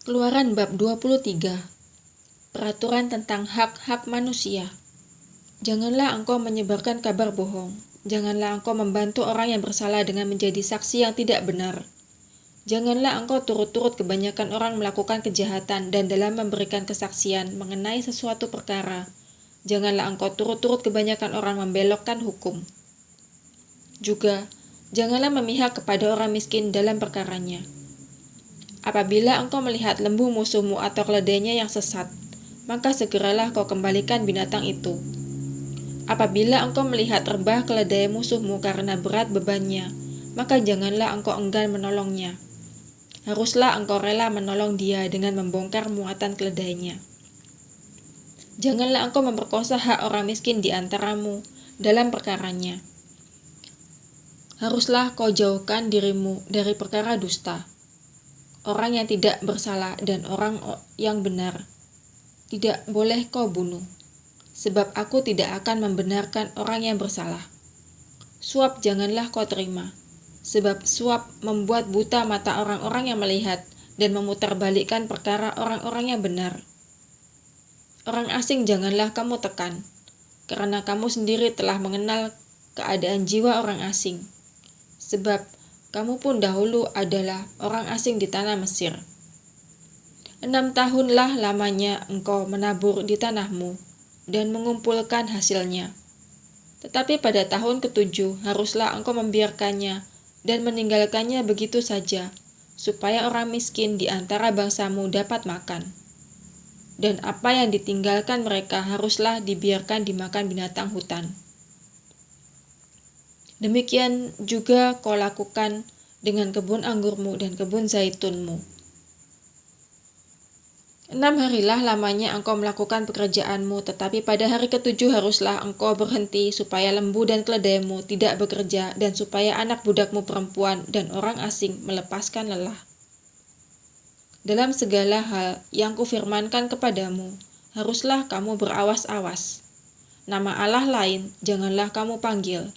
Keluaran bab 23. Peraturan tentang hak-hak manusia. Janganlah engkau menyebarkan kabar bohong. Janganlah engkau membantu orang yang bersalah dengan menjadi saksi yang tidak benar. Janganlah engkau turut-turut kebanyakan orang melakukan kejahatan dan dalam memberikan kesaksian mengenai sesuatu perkara. Janganlah engkau turut-turut kebanyakan orang membelokkan hukum. Juga, janganlah memihak kepada orang miskin dalam perkaranya. Apabila engkau melihat lembu musuhmu atau keledainya yang sesat, maka segeralah kau kembalikan binatang itu. Apabila engkau melihat rebah keledai musuhmu karena berat bebannya, maka janganlah engkau enggan menolongnya. Haruslah engkau rela menolong dia dengan membongkar muatan keledainya. Janganlah engkau memperkosa hak orang miskin di antaramu dalam perkaranya. Haruslah kau jauhkan dirimu dari perkara dusta. Orang yang tidak bersalah dan orang yang benar tidak boleh kau bunuh, sebab aku tidak akan membenarkan orang yang bersalah. Suap janganlah kau terima, sebab suap membuat buta mata orang-orang yang melihat dan memutarbalikkan perkara orang-orang yang benar. Orang asing janganlah kamu tekan, karena kamu sendiri telah mengenal keadaan jiwa orang asing, sebab kamu pun dahulu adalah orang asing di tanah Mesir. 6 tahunlah lamanya engkau menabur di tanahmu dan mengumpulkan hasilnya. Tetapi pada tahun ke-7 haruslah engkau membiarkannya dan meninggalkannya begitu saja, supaya orang miskin di antara bangsamu dapat makan. Dan apa yang ditinggalkan mereka haruslah dibiarkan dimakan binatang hutan. Demikian juga kau lakukan dengan kebun anggurmu dan kebun zaitunmu. 6 harilah lamanya engkau melakukan pekerjaanmu, tetapi pada hari ke-7 haruslah engkau berhenti, supaya lembu dan keledaimu tidak bekerja, dan supaya anak budakmu perempuan dan orang asing melepaskan lelah. Dalam segala hal yang kufirmankan kepadamu, haruslah kamu berawas-awas. Nama Allah lain janganlah kamu panggil.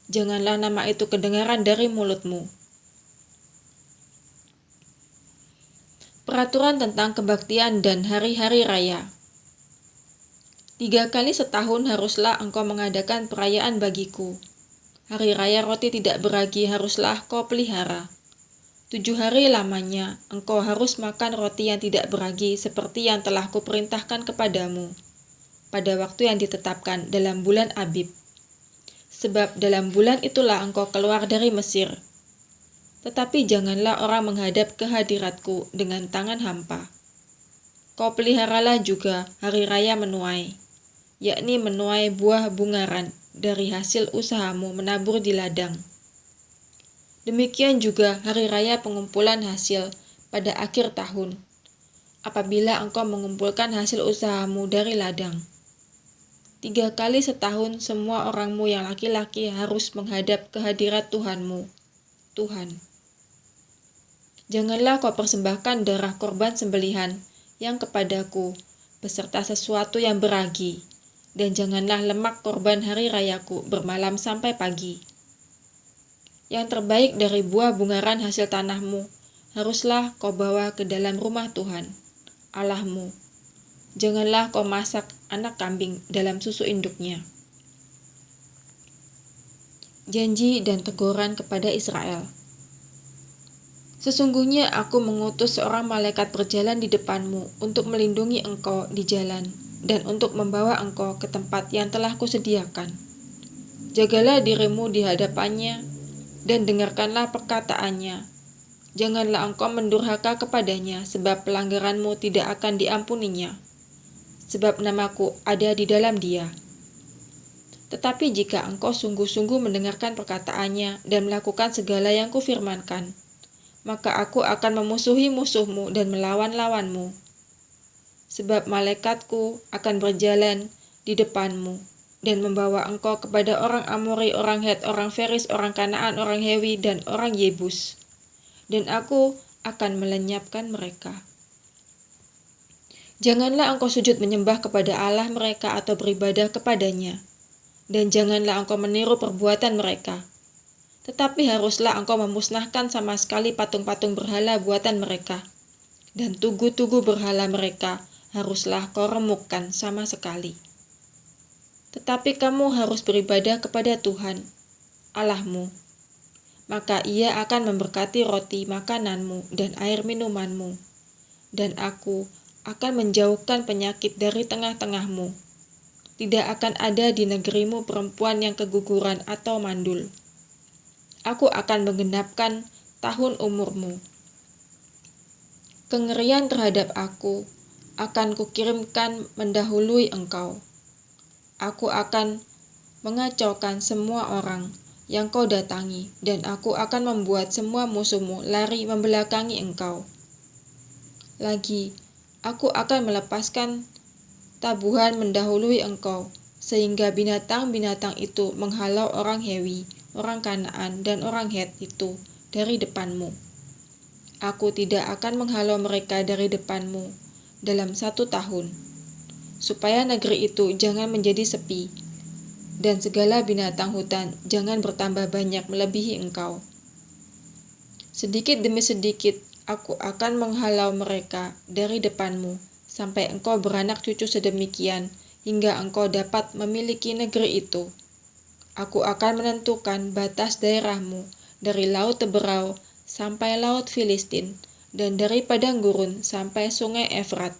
Janganlah nama itu kedengaran dari mulutmu. Peraturan tentang kebaktian dan hari-hari raya. 3 kali setahun haruslah engkau mengadakan perayaan bagiku. Hari raya roti tidak beragi haruslah kau pelihara. 7 hari lamanya engkau harus makan roti yang tidak beragi seperti yang telah kuperintahkan kepadamu pada waktu yang ditetapkan dalam bulan Abib. Sebab dalam bulan itulah engkau keluar dari Mesir. Tetapi janganlah orang menghadap ke hadiratku dengan tangan hampa. Kau peliharalah juga hari raya menuai, yakni menuai buah bungaran dari hasil usahamu menabur di ladang. Demikian juga hari raya pengumpulan hasil pada akhir tahun, apabila engkau mengumpulkan hasil usahamu dari ladang. 3 kali setahun semua orangmu yang laki-laki harus menghadap ke hadirat Tuhanmu, Tuhan. Janganlah kau persembahkan darah korban sembelihan yang kepadaku beserta sesuatu yang beragi, dan janganlah lemak korban hari rayaku bermalam sampai pagi. Yang terbaik dari buah bungaran hasil tanahmu haruslah kau bawa ke dalam rumah Tuhan, Allahmu. Janganlah kau masak anak kambing dalam susu induknya. Janji dan teguran kepada Israel. Sesungguhnya aku mengutus seorang malaikat berjalan di depanmu untuk melindungi engkau di jalan dan untuk membawa engkau ke tempat yang telah kusediakan. Jagalah dirimu di hadapannya dan dengarkanlah perkataannya. Janganlah engkau mendurhaka kepadanya, sebab pelanggaranmu tidak akan diampuninya. Sebab namaku ada di dalam dia. Tetapi jika engkau sungguh-sungguh mendengarkan perkataannya dan melakukan segala yang kufirmankan, maka aku akan memusuhi musuhmu dan melawan lawanmu. Sebab malaikatku akan berjalan di depanmu dan membawa engkau kepada orang Amori, orang Het, orang Feris, orang Kanaan, orang Hewi, dan orang Yebus. Dan aku akan melenyapkan mereka. Janganlah engkau sujud menyembah kepada Allah mereka atau beribadah kepadanya, dan janganlah engkau meniru perbuatan mereka. Tetapi haruslah engkau memusnahkan sama sekali patung-patung berhala buatan mereka. dan tugu-tugu berhala mereka haruslah kau remukkan sama sekali. Tetapi kamu harus beribadah kepada Tuhan, Allahmu. Maka Ia akan memberkati roti makananmu dan air minumanmu, dan Aku akan menjauhkan penyakit dari tengah-tengahmu. Tidak akan ada di negerimu perempuan yang keguguran atau mandul. Aku akan menggenapkan tahun umurmu. Kengerian terhadap Aku akan kukirimkan mendahului engkau. Aku akan mengacaukan semua orang yang kau datangi, dan Aku akan membuat semua musuhmu lari membelakangi engkau. Lagi, Aku akan melepaskan tabuhan mendahului engkau, sehingga binatang-binatang itu menghalau orang Hewi, orang Kanaan, dan orang Het itu dari depanmu. Aku tidak akan menghalau mereka dari depanmu dalam 1 tahun, supaya negeri itu jangan menjadi sepi, dan segala binatang hutan jangan bertambah banyak melebihi engkau. Sedikit demi sedikit Aku akan menghalau mereka dari depanmu, sampai engkau beranak cucu sedemikian, hingga engkau dapat memiliki negeri itu. Aku akan menentukan batas daerahmu dari Laut Teberau sampai Laut Filistin, dan dari padang gurun sampai sungai Efrat.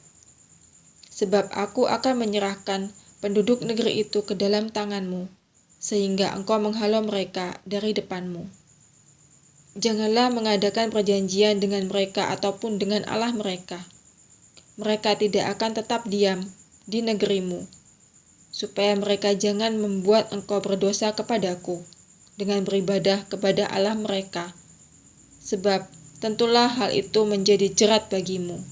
Sebab Aku akan menyerahkan penduduk negeri itu ke dalam tanganmu, sehingga engkau menghalau mereka dari depanmu. Janganlah mengadakan perjanjian dengan mereka ataupun dengan Allah mereka. Mereka tidak akan tetap diam di negerimu, supaya mereka jangan membuat engkau berdosa kepadaku dengan beribadah kepada Allah mereka, sebab tentulah hal itu menjadi jerat bagimu.